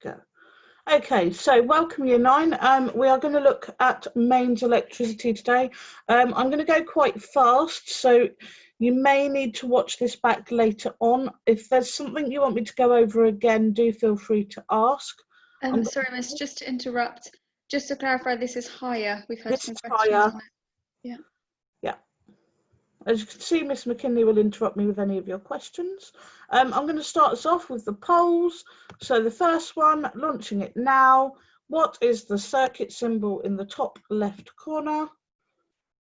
Go. Okay, so welcome Year 9. We are going to look at mains electricity today. I'm going to go quite fast, so you may need to watch this back later on. If there's something you want me to go over again, do feel free to ask. Sorry, Miss, just to interrupt, just to clarify, this is higher. We've had some questions higher. on it. Yeah. Yeah. As you can see, Miss McKinley will interrupt me with any of your questions. I'm going to start us off with the polls. So the first one, launching it now. What is the circuit symbol in the top left corner?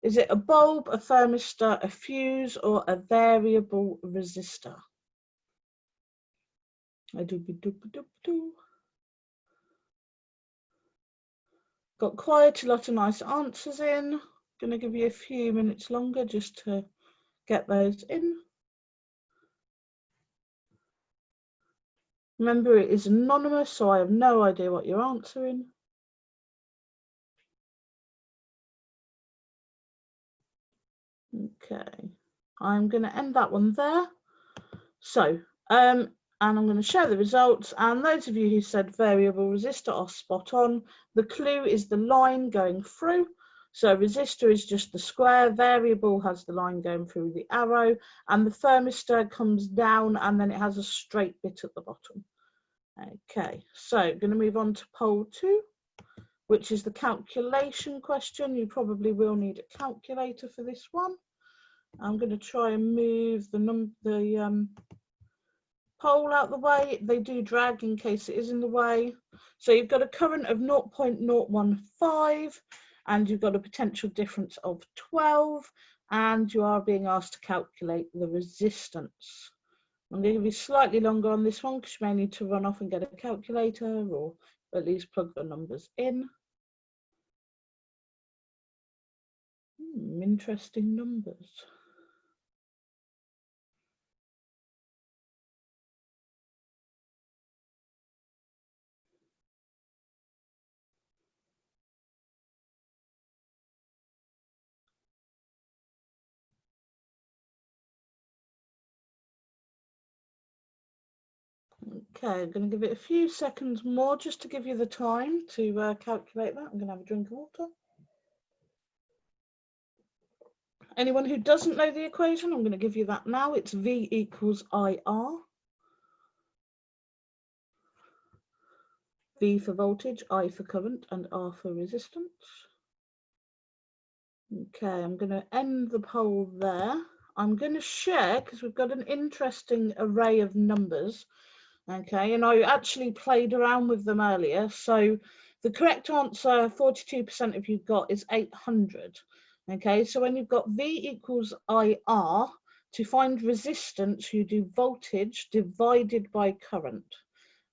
Is it a bulb, a thermistor, a fuse, or a variable resistor? Got quite a lot of nice answers in. Going to give you a few minutes longer just to get those in. Remember, it is anonymous, so I have no idea what you're answering. Okay, I'm going to end that one there. So, and I'm going to show the results. And those of you who said variable resistor are spot on. The clue is the line going through. So resistor is just the square, variable has the line going through the arrow, and the thermistor comes down and then it has a straight bit at the bottom. Okay, so going to move on to poll 2, which is the calculation question. You probably will need a calculator for this one. I'm going to try and move the poll out the way. They do drag in case it is in the way. So you've got a current of 0.015 and you've got a potential difference of 12, and you are being asked to calculate the resistance. I'm going to give you slightly longer on this one because you may need to run off and get a calculator or at least plug the numbers in. Interesting numbers. Okay, I'm going to give it a few seconds more just to give you the time to calculate that. I'm going to have a drink of water. Anyone who doesn't know the equation, I'm going to give you that now. It's V equals IR. V for voltage, I for current, and R for resistance. Okay, I'm going to end the poll there. I'm going to share, because we've got an interesting array of numbers. Okay, and I actually played around with them earlier. So the correct answer, 42% of you've got, is 800. Okay, so when you've got V equals IR, to find resistance, you do voltage divided by current.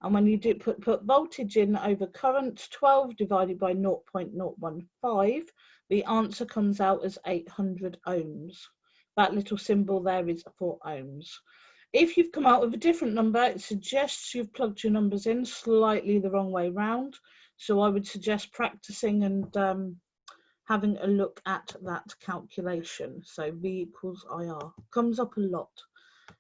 And when you do put voltage in over current, 12 divided by 0.015, the answer comes out as 800 ohms. That little symbol there is for ohms. If you've come out with a different number, it suggests you've plugged your numbers in slightly the wrong way round. So I would suggest practicing and having a look at that calculation. So V equals IR comes up a lot.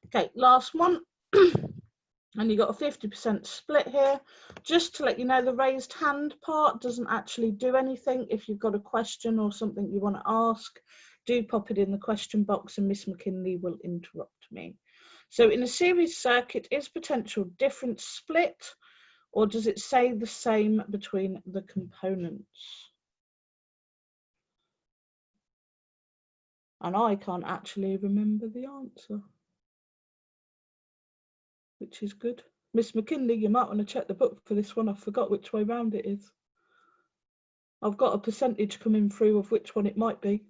Okay, last one. And you got a 50% split here. Just to let you know, the raised hand part doesn't actually do anything. If you've got a question or something you want to ask, do pop it in the question box and Miss McKinley will interrupt me. So in a series circuit, is potential difference split, or does it say the same between the components? And I can't actually remember the answer, which is good. Miss McKinley, you might want to check the book for this one. I forgot which way round it is. I've got a percentage coming through of which one it might be.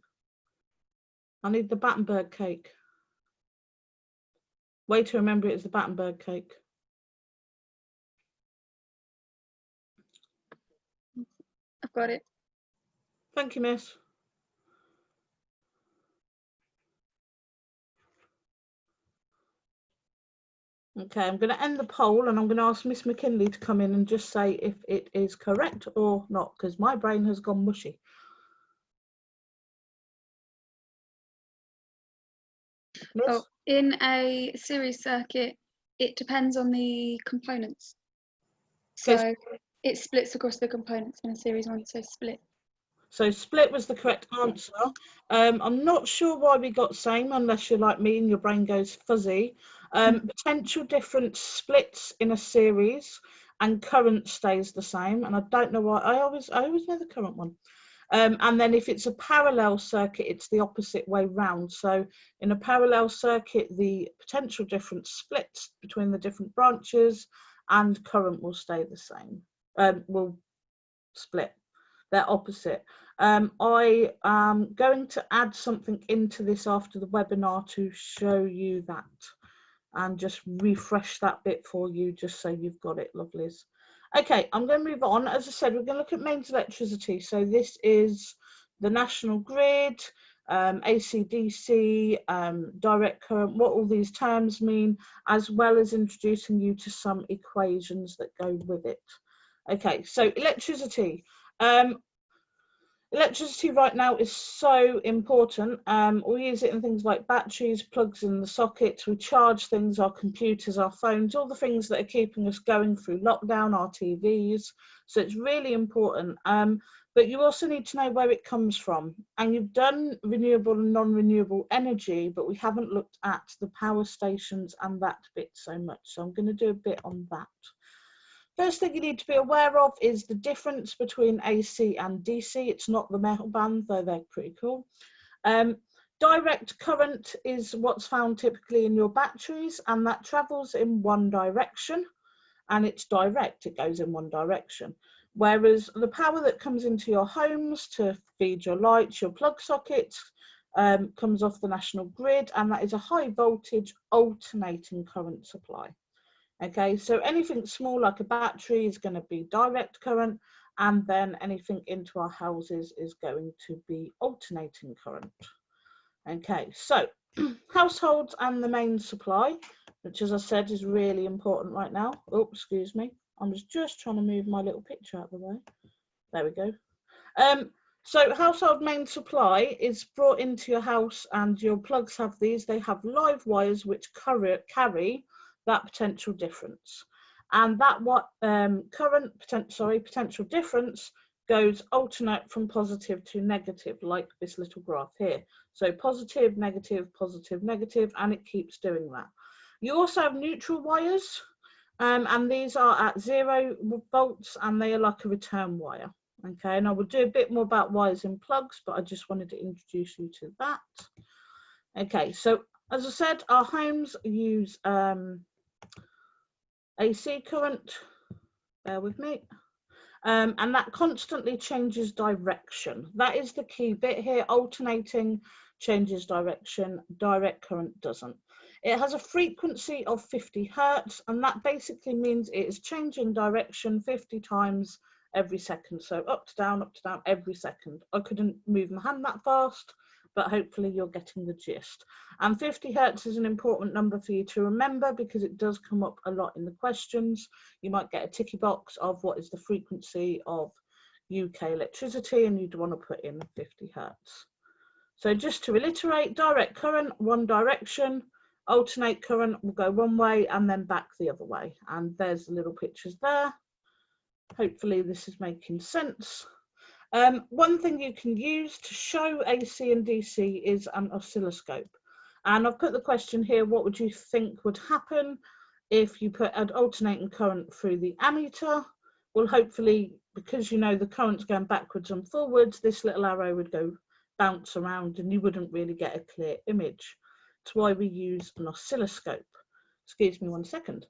I need the Battenberg cake. Way to remember it is the Battenberg cake. I've got it. Thank you, Miss. Okay, I'm going to end the poll and I'm going to ask Miss McKinley to come in and just say if it is correct or not, because my brain has gone mushy. Miss? Oh, in a series circuit, it depends on the components. So it splits across the components in a series 1, so split. So split was the correct answer. I'm not sure why we got same, unless you're like me and your brain goes fuzzy. Potential difference splits in a series and current stays the same. And I don't know why, I always know the current one. And then if it's a parallel circuit, it's the opposite way round. So in a parallel circuit, the potential difference splits between the different branches and current will stay the same, will split. They're opposite. I am going to add something into this after the webinar to show you that and just refresh that bit for you, just so you've got it, lovelies. Okay, I'm going to move on. As I said, we're going to look at mains electricity. So this is the national grid, AC/DC, direct current, what all these terms mean, as well as introducing you to some equations that go with it. Okay, so electricity. Electricity right now is so important. We use it in things like batteries, plugs in the sockets, we charge things, our computers, our phones, all the things that are keeping us going through lockdown, our TVs. So it's really important. But you also need to know where it comes from. And you've done renewable and non-renewable energy, but we haven't looked at the power stations and that bit so much. So I'm going to do a bit on that. First thing you need to be aware of is the difference between AC and DC. It's not the metal band, though they're pretty cool. Direct current is what's found typically in your batteries, and that travels in one direction, and it's direct, it goes in one direction. Whereas the power that comes into your homes to feed your lights, your plug sockets, comes off the national grid, and that is a high voltage alternating current supply. Okay, so anything small like a battery is going to be direct current, and then anything into our houses is going to be alternating current. Okay, so households and the main supply, which as I said is really important right now. Oh, excuse me. I was just trying to move my little picture out of the way. There we go. So household main supply is brought into your house, and your plugs have these. They have live wires which carry that potential difference, and that potential difference goes alternate from positive to negative, like this little graph here. So positive, negative, positive, negative, and it keeps doing that. You also have neutral wires, and these are at 0 volts, and they are like a return wire. Okay, and I will do a bit more about wires and plugs, but I just wanted to introduce you to that. Okay, so as I said, our homes use AC current, bear with me, and that constantly changes direction. That is the key bit here. Alternating changes direction, direct current doesn't. It has a frequency of 50 hertz, and that basically means it is changing direction 50 times every second. So up to down every second. I couldn't move my hand that fast, but hopefully you're getting the gist. And 50 hertz is an important number for you to remember, because it does come up a lot in the questions. You might get a ticky box of what is the frequency of UK electricity, and you'd want to put in 50 hertz. So just to reiterate, direct current, one direction, alternate current will go one way and then back the other way. And there's the little pictures there. Hopefully this is making sense. One thing you can use to show AC and DC is an oscilloscope. And I've put the question here, what would you think would happen if you put an alternating current through the ammeter? Well, hopefully, because you know the current's going backwards and forwards, this little arrow would go bounce around and you wouldn't really get a clear image. That's why we use an oscilloscope. Excuse me one second.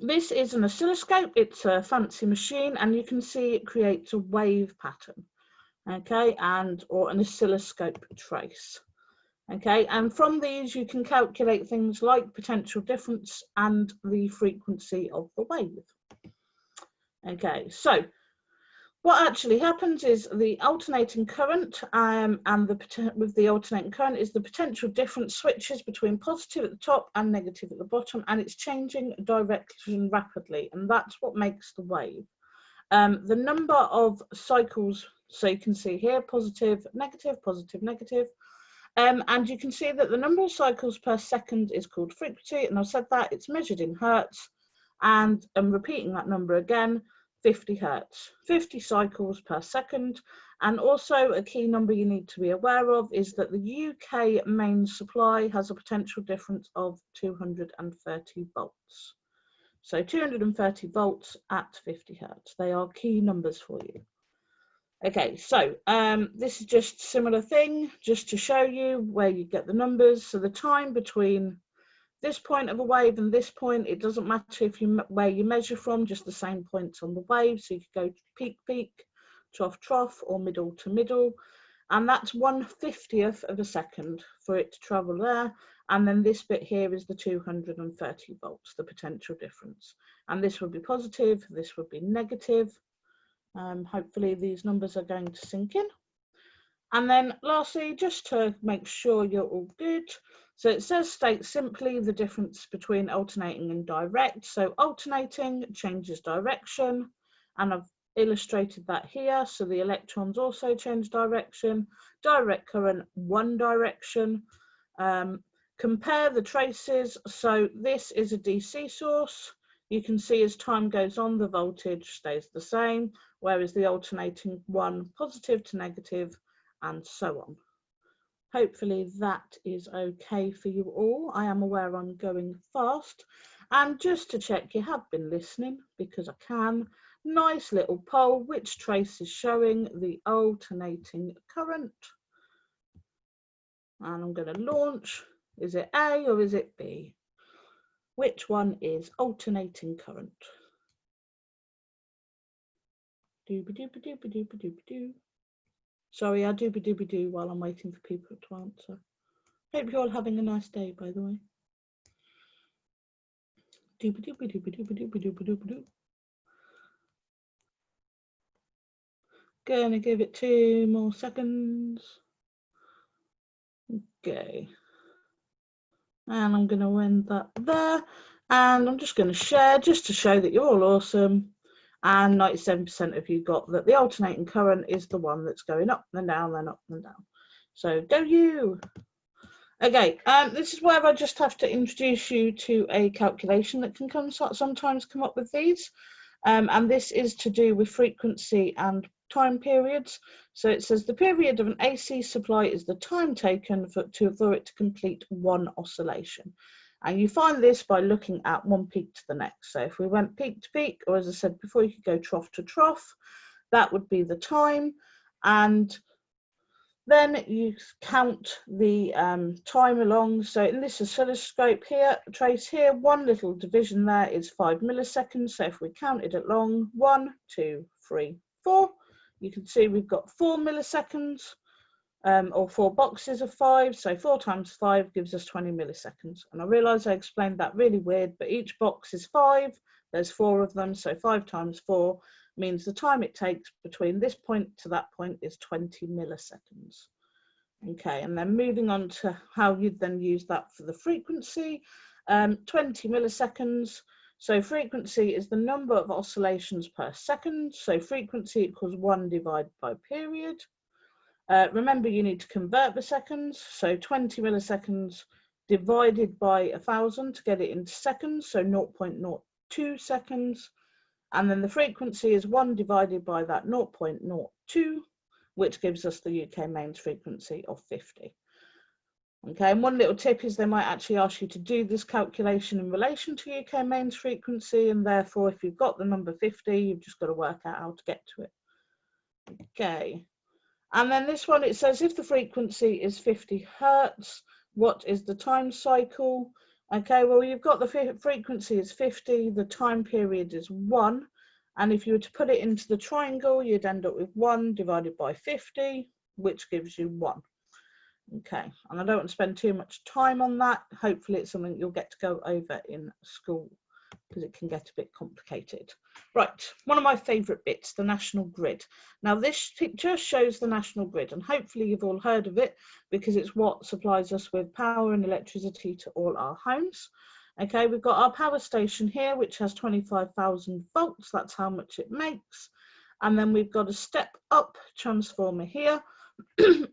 This is an oscilloscope. It's a fancy machine, and you can see it creates a wave pattern, okay, or an oscilloscope trace, okay, and from these you can calculate things like potential difference and the frequency of the wave. Okay, so what actually happens is the alternating current, with the alternating current is the potential difference switches between positive at the top and negative at the bottom, and it's changing direction rapidly, and that's what makes the wave. The number of cycles, so you can see here, positive, negative, positive, negative, and you can see that the number of cycles per second is called frequency, and I've said that it's measured in hertz, and I'm repeating that number again, 50 hertz, 50 cycles per second. And also a key number you need to be aware of is that the UK main supply has a potential difference of 230 volts. So 230 volts at 50 hertz. They are key numbers for you. Okay, so this is just a similar thing, just to show you where you get the numbers. So the time between this point of a wave and this point, it doesn't matter if where you measure from, just the same points on the wave. So you could go peak, peak, trough, trough, or middle to middle. And that's 1/50th of a second for it to travel there. And then this bit here is the 230 volts, the potential difference. And this would be positive, this would be negative. Hopefully these numbers are going to sink in. And then lastly, just to make sure you're all good, so it says state simply the difference between alternating and direct. So alternating changes direction, and I've illustrated that here. So the electrons also change direction. Direct current, one direction. Compare the traces. So this is a DC source. You can see as time goes on, the voltage stays the same, whereas the alternating one, positive to negative, and so on. Hopefully that is okay for you all. I am aware I'm going fast. And just to check you have been listening, because I can, nice little poll, which trace is showing the alternating current? And I'm going to launch. Is it A or is it B? Which one is alternating current? Dooba-dooba-dooba-dooba-dooba-doo. Sorry, I dooba-dooba-doo while I'm waiting for people to answer. Hope you're all having a nice day, by the way. Dooba-dooba-dooba-dooba-dooba-dooba-doo. Gonna give it 2 more seconds. Okay. And I'm gonna end that there. And I'm just gonna share just to show that you're all awesome. And 97% of you got that the alternating current is the one that's going up and down, then up and down. So go you. Okay, this is where I just have to introduce you to a calculation that can sometimes come up with these. And this is to do with frequency and time periods. So it says the period of an AC supply is the time taken for it to complete one oscillation. And you find this by looking at one peak to the next. So if we went peak to peak, or as I said before, you could go trough to trough, that would be the time. And then you count the time along. So in this oscilloscope here, trace here, one little division there is 5 milliseconds. So if we count it along, 1, 2, 3, 4, you can see we've got 4 milliseconds, or 4 boxes of 5. So 4 times 5 gives us 20 milliseconds. And I realise I explained that really weird, but each box is 5. There's 4 of them. So 5 times 4 means the time it takes between this point to that point is 20 milliseconds. Okay, and then moving on to how you'd then use that for the frequency, 20 milliseconds. So frequency is the number of oscillations per second. So frequency equals 1 divided by period. Remember, you need to convert the seconds. So 20 milliseconds divided by 1,000 to get it into seconds. So 0.02 seconds. And then the frequency is 1 divided by that 0.02, which gives us the UK mains frequency of 50. Okay, and one little tip is they might actually ask you to do this calculation in relation to UK mains frequency, and therefore if you've got the number 50, you've just got to work out how to get to it. Okay, and then this one, it says if the frequency is 50 hertz, what is the time cycle? Okay, well, you've got the frequency is 50, the time period is 1, and if you were to put it into the triangle, you'd end up with 1 divided by 50, which gives you 1. Okay, and I don't want to spend too much time on that. Hopefully it's something you'll get to go over in school, because it can get a bit complicated. Right, one of my favourite bits, the national grid. Now this picture shows the national grid, and hopefully you've all heard of it, because it's what supplies us with power and electricity to all our homes. Okay, we've got our power station here, which has 25,000 volts, that's how much it makes. And then we've got a step up transformer here,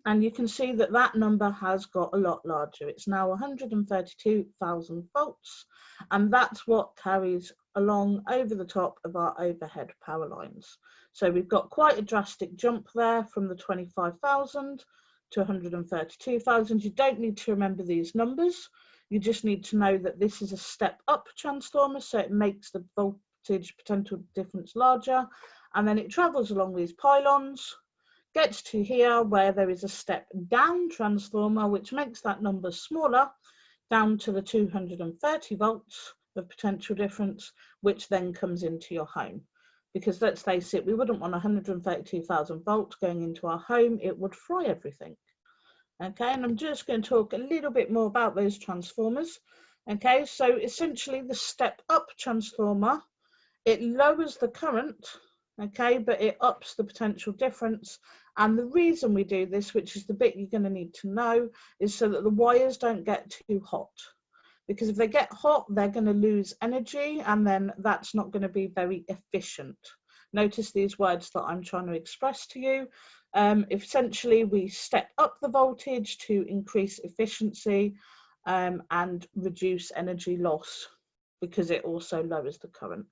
and you can see that that number has got a lot larger. It's now 132,000 volts, and that's what carries along over the top of our overhead power lines. So we've got quite a drastic jump there from the 25,000 to 132,000. You don't need to remember these numbers. You just need to know that this is a step up transformer, so it makes the voltage potential difference larger, and then it travels along these pylons, gets to here where there is a step down transformer, which makes that number smaller, down to the 230 volts of potential difference, which then comes into your home. Because let's face it, we wouldn't want 132,000 volts going into our home, it would fry everything. Okay, and I'm just going to talk a little bit more about those transformers. Okay, so essentially the step up transformer, it lowers the current, okay, but it ups the potential difference. And the reason we do this, which is the bit you're going to need to know, is so that the wires don't get too hot. Because if they get hot, they're going to lose energy, and then that's not going to be very efficient. Notice these words that I'm trying to express to you. Essentially, we step up the voltage to increase efficiency and reduce energy loss, because it also lowers the current.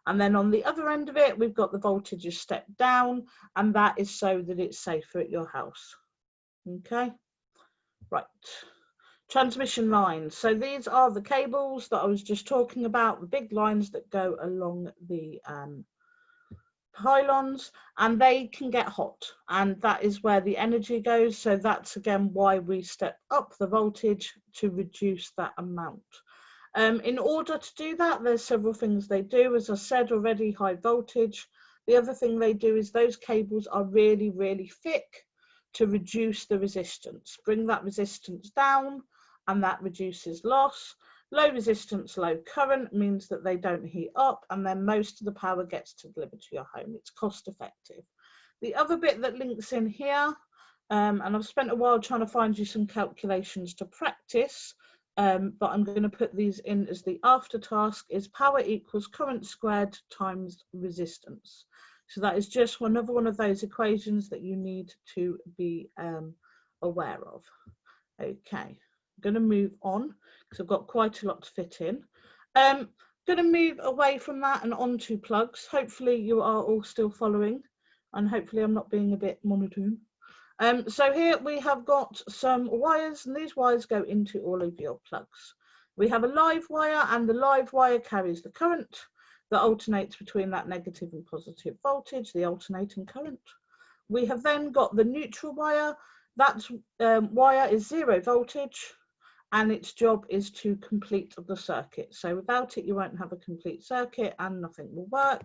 And then on the other end of it, we've got the voltage is stepped down, and that is so that it's safer at your house. Okay, right. Transmission lines. So these are the cables that I was just talking about, the big lines that go along the pylons, and they can get hot, and that is where the energy goes. So that's again why we step up the voltage to reduce that amount. In order to do that, there's several things they do. As I said already, high voltage. The other thing they do is those cables are really, really thick to reduce the resistance. Bring that resistance down, and that reduces loss. Low resistance, low current means that they don't heat up, and then most of the power gets delivered to your home. It's cost effective. The other bit that links in here, and I've spent a while trying to find you some calculations to practice, but I'm going to put these in as the after task, is power equals current squared times resistance. So that is just another one of those equations that you need to be aware of. Okay, I'm going to move on because I've got quite a lot to fit in. Going to move away from that and onto plugs. Hopefully you are all still following, and hopefully I'm not being a bit monotone. So here we have got some wires, and these wires go into all of your plugs. We have a live wire, and the live wire carries the current that alternates between that negative and positive voltage, the alternating current. We have then got the neutral wire. That wire is 0 voltage, and its job is to complete the circuit. So without it, you won't have a complete circuit and nothing will work.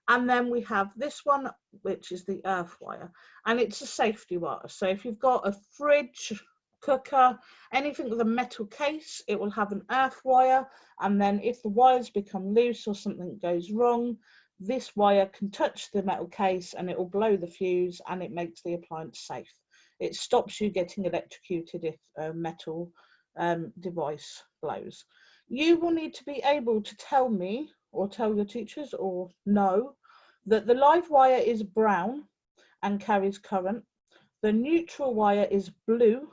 And then we have this one, which is the earth wire, and it's a safety wire. So if you've got a fridge, cooker, anything with a metal case, it will have an earth wire. And then if the wires become loose or something goes wrong, this wire can touch the metal case and it will blow the fuse, and it makes the appliance safe. It stops you getting electrocuted if a metal device blows. You will need to be able to tell me, or tell your teachers, or know that the live wire is brown and carries current. The neutral wire is blue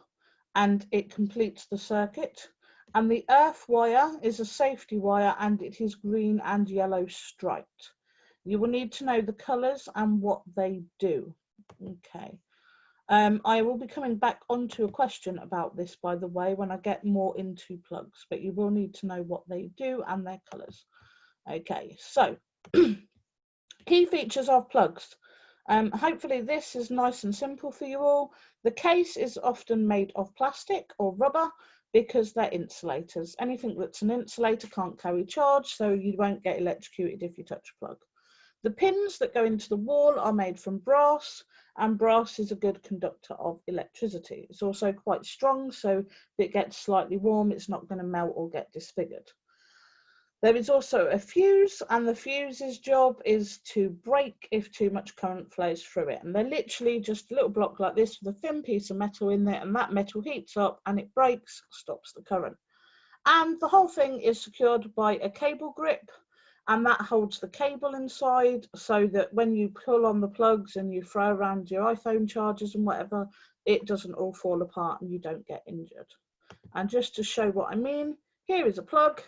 and it completes the circuit. And the earth wire is a safety wire, and it is green and yellow striped. You will need to know the colours and what they do. Okay. I will be coming back onto a question about this, by the way, when I get more into plugs, but you will need to know what they do and their colours. Okay, so key features of plugs. Hopefully this is nice and simple for you all. The case is often made of plastic or rubber because they're insulators. Anything that's an insulator can't carry charge, so you won't get electrocuted if you touch a plug. The pins that go into the wall are made from brass, and brass is a good conductor of electricity. It's also quite strong, so if it gets slightly warm, it's not going to melt or get disfigured. There is also a fuse, and the fuse's job is to break if too much current flows through it. And they're literally just a little block like this with a thin piece of metal in there, and that metal heats up and it breaks, stops the current. And the whole thing is secured by a cable grip, and that holds the cable inside so that when you pull on the plugs and you throw around your iPhone chargers and whatever, it doesn't all fall apart and you don't get injured. And just to show what I mean, here is a plug.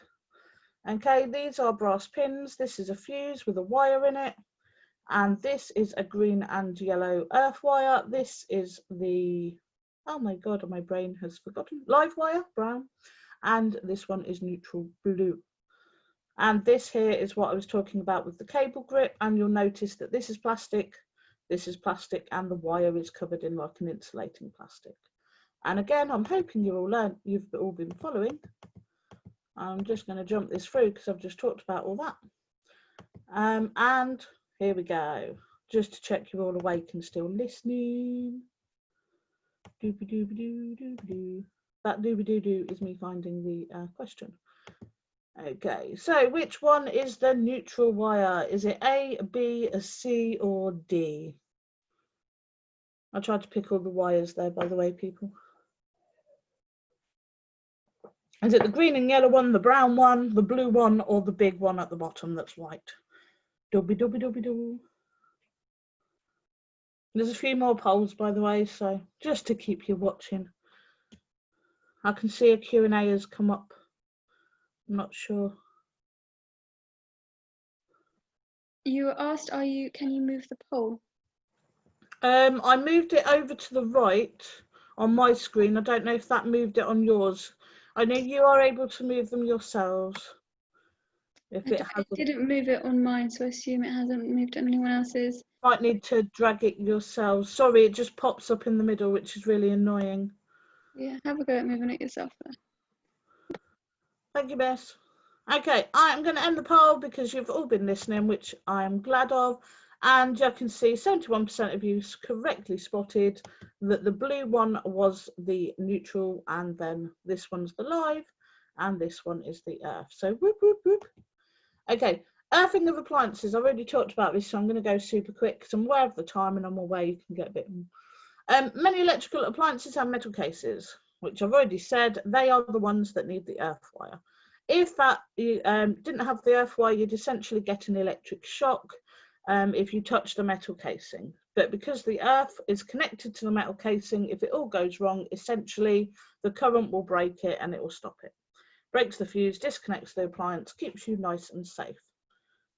Okay, these are brass pins. This is a fuse with a wire in it. And this is a green and yellow earth wire. This is the, oh my God, my brain has forgotten, live wire, brown. And this one is neutral blue. And this here is what I was talking about with the cable grip. And you'll notice that this is plastic, and the wire is covered in like an insulating plastic. And again, I'm hoping you've all been following. I'm just going to jump this through because I've just talked about all that. And here we go, just to check you're all awake and still listening. Doobie doobie doo doobie doo. That doobie doo doo is me finding the question. Okay, so which one is the neutral wire? Is it A, B, C, or D? I tried to pick all the wires there, by the way, people. Is it the green and yellow one, the brown one, the blue one, or the big one at the bottom that's white? Doobie doobie doobie doo. There's a few more polls, by the way, so just to keep you watching. I can see a Q&A has come up. I'm not sure. You were asked, can you move the poll? I moved it over to the right on my screen. I don't know if that moved it on yours. I know you are able to move them yourselves. If it hasn't, it didn't move it on mine, so I assume it hasn't moved on anyone else's. Might need to drag it yourselves. Sorry, it just pops up in the middle, which is really annoying. Yeah, have a go at moving it yourself then. Thank you, Bess. Okay, I'm going to end the poll because you've all been listening, which I am glad of. And you can see 71% of you correctly spotted that the blue one was the neutral, and then this one's the live, and this one is the earth. So whoop, whoop, whoop. Okay, earthing of appliances. I've already talked about this, so I'm going to go super quick because I'm aware of the time and I'm aware you can get a bit. Many electrical appliances have metal cases, which I've already said, they are the ones that need the earth wire. If that didn't have the earth wire, you'd essentially get an electric shock if you touch the metal casing. But because the earth is connected to the metal casing, if it all goes wrong, essentially the current will break it and it will stop it. Breaks the fuse, disconnects the appliance, keeps you nice and safe.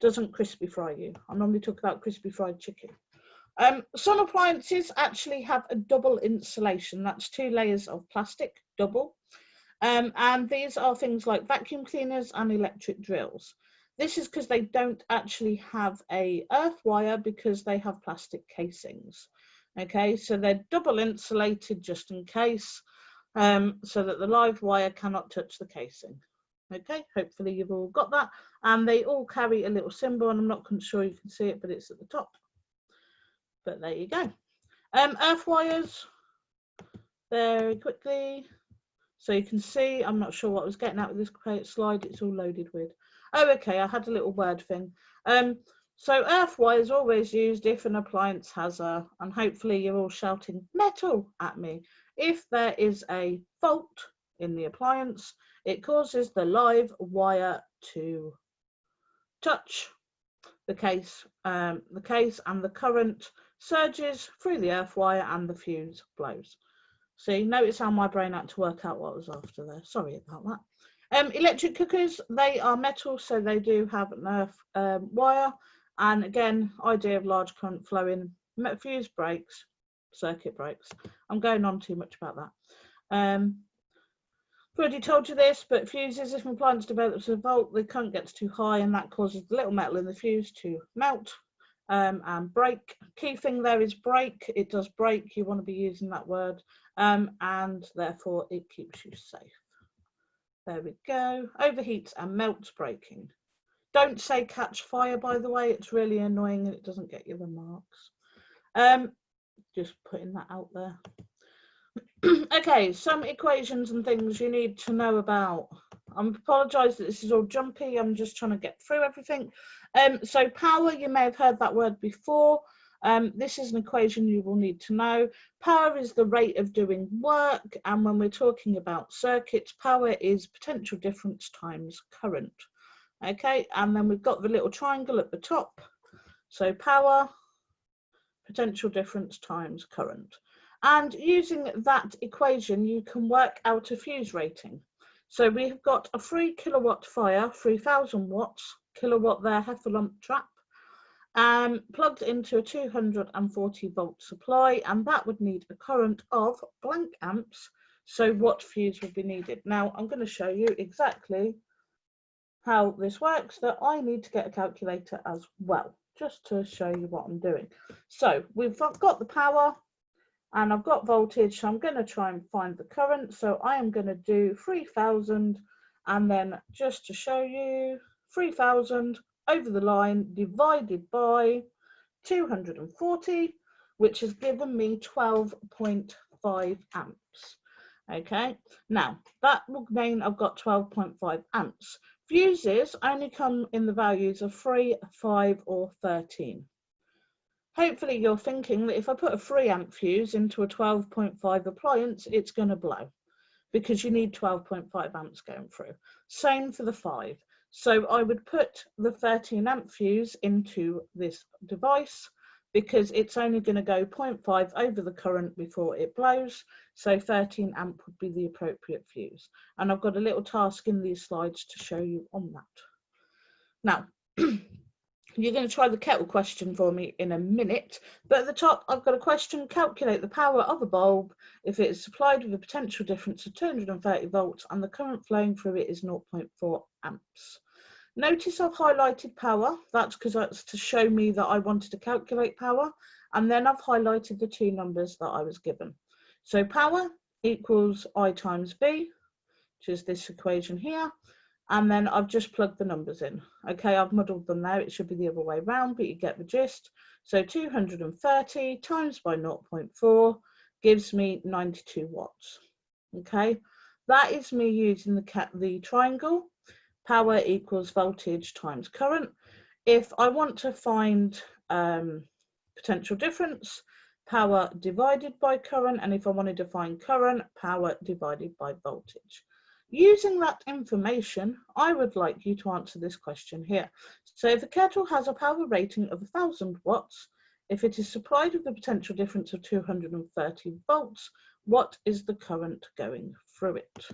Doesn't crispy fry you. I normally talk about crispy fried chicken. Some appliances actually have a double insulation. That's 2 layers of plastic, double. And these are things like vacuum cleaners and electric drills. This is because they don't actually have a earth wire because they have plastic casings. Okay, so they're double insulated just in case, so that the live wire cannot touch the casing. Okay, hopefully you've all got that. And they all carry a little symbol, and I'm not sure you can see it, but it's at the top. But there you go. Earth wires, very quickly. So you can see, I'm not sure what I was getting at with this slide, it's all loaded with. Oh, okay, I had a little word thing. So earth wire is always used if an appliance has and hopefully you're all shouting metal at me. If there is a fault in the appliance, it causes the live wire to touch the case and the current surges through the earth wire and the fuse blows. See, notice how my brain had to work out what was after there. Sorry about that. Electric cookers, they are metal, so they do have an earth wire. And again, idea of large current flowing, fuse breaks, circuit breaks. I'm going on too much about that. I've already told you this, but fuses, if an appliance develops a fault, the current gets too high and that causes the little metal in the fuse to melt and break. Key thing there is break. It does break. You want to be using that word. And therefore it keeps you safe. There we go. Overheats and melts breaking. Don't say catch fire, by the way. It's really annoying and it doesn't get you the marks. Just putting that out there. Okay, some equations and things you need to know about. I apologise that this is all jumpy. I'm just trying to get through everything. So power, you may have heard that word before. This is an equation you will need to know. Power is the rate of doing work, and when we're talking about circuits, power is potential difference times current. Okay, and then we've got the little triangle at the top. So power, potential difference times current. And using that equation, you can work out a fuse rating. So we have got a 3 kilowatt fire, 3000 watts, kilowatt there, Heffalump trap, plugged into a 240 volt supply, and that would need a current of blank amps. So what fuse would be needed? Now I'm going to show you exactly how this works, that I need to get a calculator as well, just to show you what I'm doing. So we've got the power and I've got voltage, so I'm going to try and find the current. So I am going to do 3000, and then just to show you, 3000 over the line divided by 240, which has given me 12.5 amps. Okay, now that will mean I've got 12.5 amps. Fuses only come in the values of 3, 5 or 13. Hopefully you're thinking that if I put a 3 amp fuse into a 12.5 appliance, it's going to blow, because you need 12.5 amps going through. Same for the 5. So I would put the 13 amp fuse into this device, because it's only going to go 0.5 over the current before it blows. So 13 amp would be the appropriate fuse. And I've got a little task in these slides to show you on that. Now, you're going to try the kettle question for me in a minute, but at the top I've got a question: calculate the power of a bulb if it is supplied with a potential difference of 230 volts and the current flowing through it is 0.4 amps. Notice I've highlighted power, that's because that's to show me that I wanted to calculate power, and then I've highlighted the two numbers that I was given. So power equals I times V, which is this equation here, and then I've just plugged the numbers in. Okay, I've muddled them now, it should be the other way around, but you get the gist. So 230 times by 0.4 gives me 92 watts. Okay, that is me using the triangle. Power equals voltage times current. If I want to find potential difference, power divided by current, and if I wanted to find current, power divided by voltage. Using that information, I would like you to answer this question here. So if a kettle has a power rating of 1000 watts, if it is supplied with a potential difference of 230 volts, what is the current going through it?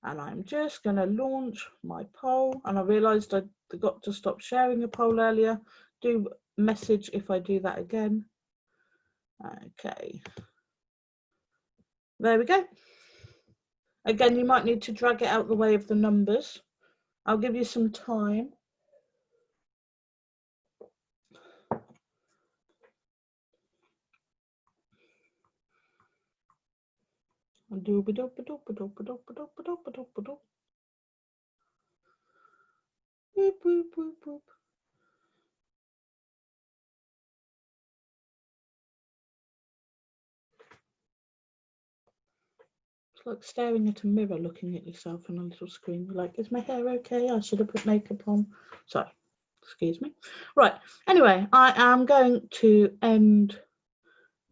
And I'm just going to launch my poll, and I realized I got to stop sharing a poll earlier. Do message if I do that again. Okay, there we go. Again, you might need to drag it out the way of the numbers. I'll give you some time. Boop, boop, boop, boop. It's like staring at a mirror, looking at yourself on a little screen. You're like, is my hair okay? I should have put makeup on. Sorry, excuse me. Right, anyway, I am going to end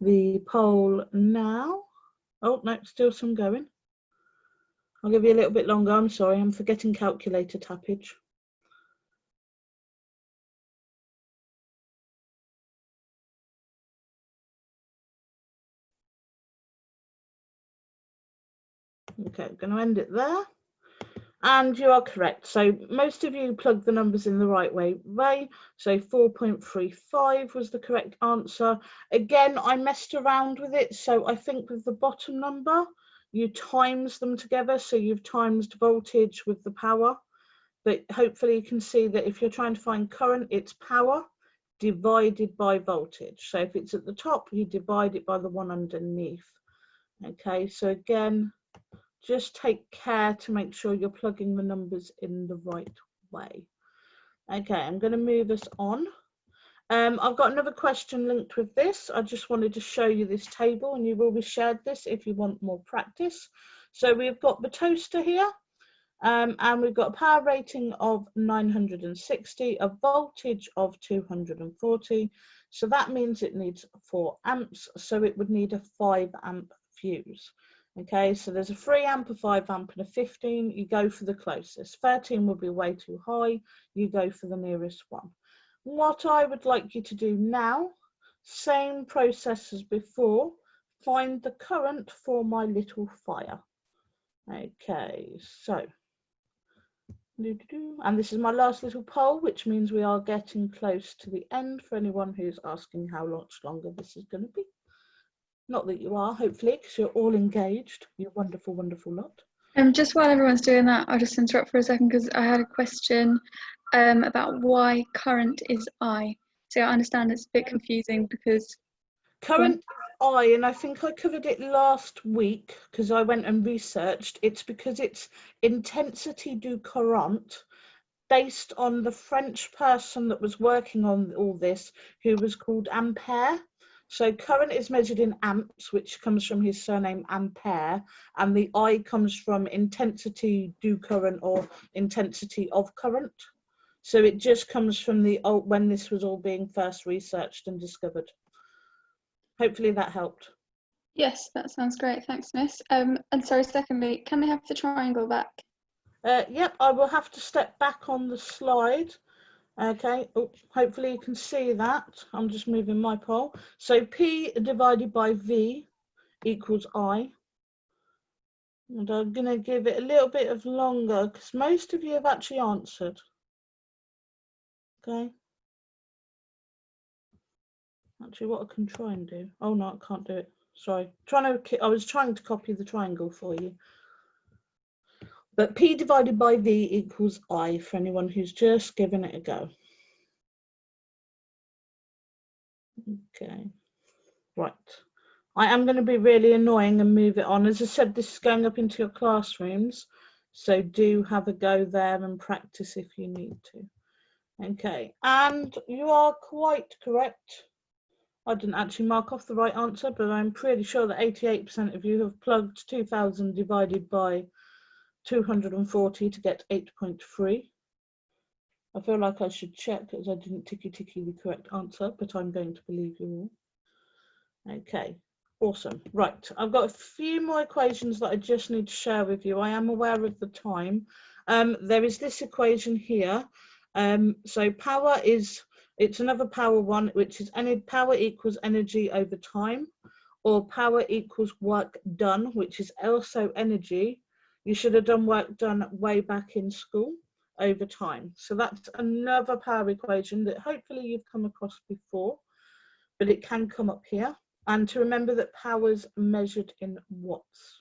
the poll now. Oh, no, still some going. I'll give you a little bit longer. I'm sorry, I'm forgetting calculator tappage. Okay, I'm going to end it there. And you are correct. So most of you plugged the numbers in the right way. So 4.35 was the correct answer. Again, I messed around with it. So I think with the bottom number, you times them together. So you've times voltage with the power. But hopefully you can see that if you're trying to find current, it's power divided by voltage. So if it's at the top, you divide it by the one underneath. Okay, so again, just take care to make sure you're plugging the numbers in the right way. Okay, I'm going to move us on. I've got another question linked with this. I just wanted to show you this table, and you will be shared this if you want more practice. So we've got the toaster here, and we've got a power rating of 960, a voltage of 240. So that means it needs 4 amps. So it would need a 5 amp fuse. Okay, so there's a 3 amp, a 5 amp and a 15. You go for the closest. 13 would be way too high. You go for the nearest one. What I would like you to do now, same process as before, find the current for my little fire. Okay, so, and this is my last little poll, which means we are getting close to the end for anyone who's asking how much longer this is going to be. Not that you are, hopefully, because you're all engaged. You wonderful, wonderful lot. Just while everyone's doing that, I'll just interrupt for a second because I had a question about why current is I. So I understand it's a bit confusing because current is I, and I think I covered it last week because I went and researched. It's because it's intensity du courant, based on the French person that was working on all this, who was called Ampere. So current is measured in amps, which comes from his surname Ampere, and the I comes from intensity du current, or intensity of current. So it just comes from the when this was all being first researched and discovered. Hopefully that helped. yes, that sounds great. Thanks, Miss. And sorry, secondly, can they have the triangle back? Yep, I will have to step back on the slide. Okay, hopefully you can see that. I'm just moving my poll. So P divided by V equals I. And I'm going to give it a little bit of longer because most of you have actually answered. Okay. Actually, what I can try and do. Oh no, I can't do it. Sorry. I was trying to copy the triangle for you. But P divided by V equals I for anyone who's just given it a go. Okay. Right. I am going to be really annoying and move it on. As I said, this is going up into your classrooms, so do have a go there and practice if you need to. Okay, and you are quite correct. I didn't actually mark off the right answer, but I'm pretty sure that 88% of you have plugged 2000 divided by 240 to get 8.3. I feel like I should check as I didn't ticky the correct answer, but I'm going to believe you all. Okay. Awesome. Right, I've got a few more equations that I just need to share with you. I am aware of the time. There is this equation here. So power it's another power one, which is power equals energy over time, or power equals work done, which is also energy. You should have done work done way back in school over time. So that's another power equation that hopefully you've come across before, but it can come up here. And to remember that power's measured in watts.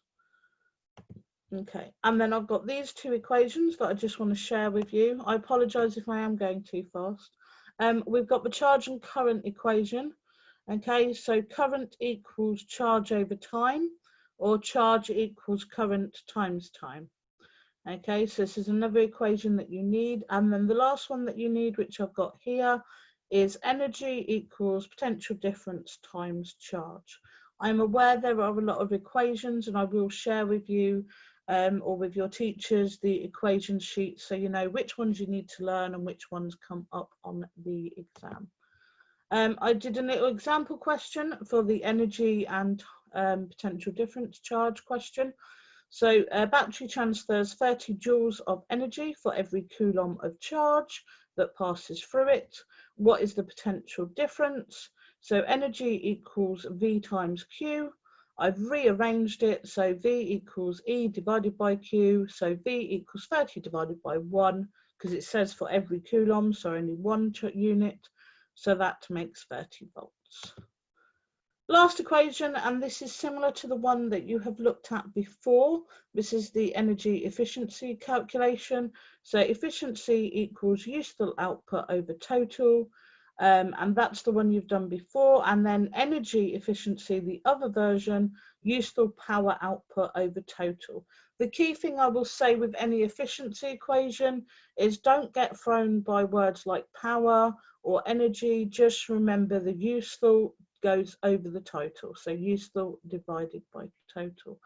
Okay, and then I've got these two equations that I just want to share with you. I apologise if I am going too fast. We've got the charge and current equation. Okay, so current equals charge over time, or charge equals current times time. Okay, so this is another equation that you need. And then the last one that you need, which I've got here, is energy equals potential difference times charge. I'm aware there are a lot of equations, and I will share with you or with your teachers the equation sheet so you know which ones you need to learn and which ones come up on the exam. I did a little example question for the energy and potential difference charge question. So a battery transfers 30 joules of energy for every coulomb of charge that passes through it. What is the potential difference? So energy equals V times Q. I've rearranged it, so V equals E divided by Q. So V equals 30 divided by 1, because it says for every coulomb, so only one unit. So that makes 30 volts. Last equation, and this is similar to the one that you have looked at before. This is the energy efficiency calculation. So efficiency equals useful output over total, and that's the one you've done before. And then energy efficiency, the other version, useful power output over total. The key thing I will say with any efficiency equation is don't get thrown by words like power or energy. Just remember the useful goes over the total, so useful divided by total.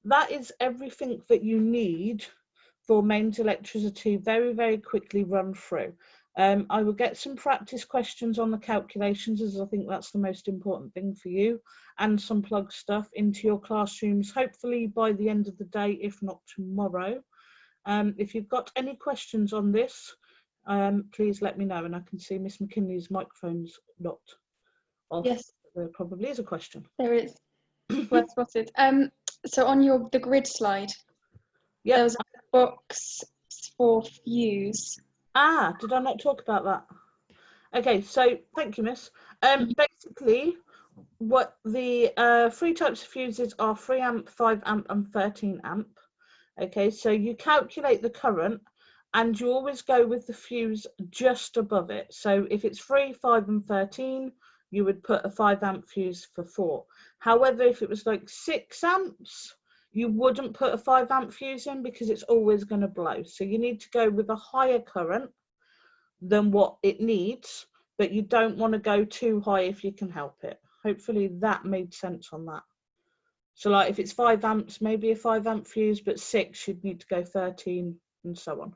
That is everything that you need for mains electricity very, very quickly run through. I will get some practice questions on the calculations, as I think that's the most important thing for you, and some plug stuff into your classrooms, hopefully by the end of the day, if not tomorrow. If you've got any questions on this, please let me know, and I can see Miss McKinley's microphone's not off. Yes, There probably is a question. there is. Well spotted. So on the grid slide, there Yep. was a box for fuse. Ah, did I not talk about that? Okay, so thank you, miss. Basically, what the 3 types of fuses are: 3 amp, 5 amp, and 13 amp. Okay, so you calculate the current and you always go with the fuse just above it. So if it's 3, 5, and 13, you would put a 5 amp fuse for 4. However, if it was like 6 amps, you wouldn't put a 5 amp fuse in because it's always going to blow. So you need to go with a higher current than what it needs, but you don't want to go too high if you can help it. Hopefully that made sense on that. So like if it's 5 amps, maybe a 5 amp fuse, but 6, you'd need to go 13 and so on.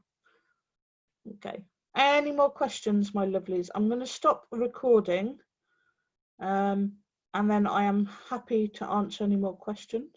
Okay. Any more questions, my lovelies? I'm going to stop recording and then I am happy to answer any more questions.